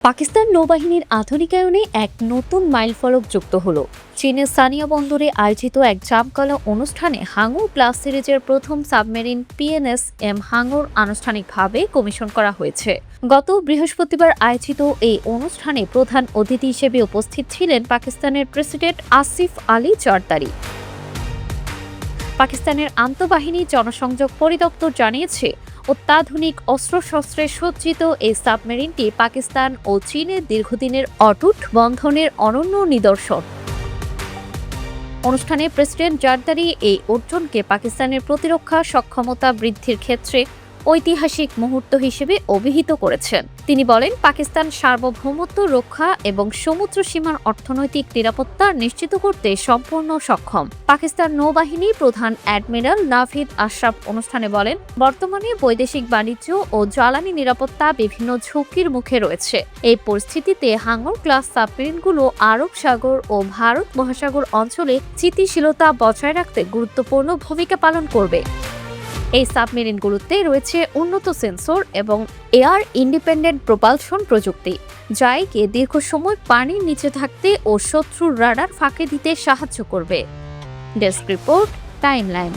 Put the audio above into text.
পাকিস্তান নৌবাহিনীর আধুনিকায়নে এক নতুন মাইলফলক যুক্ত হলো। চীনের সানিয়া বন্দরে আয়োজিত এক জামকালা অনুষ্ঠানে হাঙ্গর ক্লাস সিরিজের প্রথম সাবমেরিন পিএনএস এম হাঙ্গর আনুষ্ঠানিকভাবে কমিশন করা হয়েছে। গত বৃহস্পতিবার আয়োজিত এই অনুষ্ঠানে প্রধান অতিথি হিসেবে উপস্থিত ছিলেন পাকিস্তানের প্রেসিডেন্ট আসিফ আলী জারদারি। পাকিস্তানের আন্তঃবাহিনী জনসংযোগ পরিদপ্তর জানিয়েছে, অত্যাধুনিক অস্ত্রশস্ত্রে সজ্জিত এই সাবমেরিনটি পাকিস্তান ও চীনের দীর্ঘদিনের অটুট বন্ধনের অনন্য নিদর্শন। অনুষ্ঠানে প্রেসিডেন্ট জারদারি এই অর্জনকে পাকিস্তানের প্রতিরক্ষা সক্ষমতা বৃদ্ধির ক্ষেত্রে ঐতিহাসিক মুহূর্ত হিসেবে অভিহিত করেছেন। তিনি বলেন, পাকিস্তান সার্বভৌমত্ব রক্ষা এবং সমুদ্র সীমার অর্থনৈতিক নিরাপত্তা নিশ্চিত করতে সম্পূর্ণ সক্ষম। পাকিস্তান নৌবাহিনী প্রধান অ্যাডমিরাল নাভিদ আশরাফ অনুষ্ঠানে বলেন, বর্তমানে বৈদেশিক বাণিজ্য ও জ্বালানি নিরাপত্তা বিভিন্ন ঝুঁকির মুখে রয়েছে। এই পরিস্থিতিতে হাঙ্গর ক্লাস সাবমেরিনগুলো আরব সাগর ও ভারত মহাসাগর অঞ্চলে স্থিতিশীলতা বজায় রাখতে গুরুত্বপূর্ণ ভূমিকা পালন করবে। এই সাবমেরিনগুলোতে রয়েছে উন্নত সেন্সর এবং এয়ার ইন্ডিপেন্ডেন্ট প্রপালশন প্রযুক্তি, যা একে দীর্ঘ সময় পানির নিচে থাকতে ও শত্রুর রাডার ফাঁকি দিতে সাহায্য করবে। Desk report, timeline.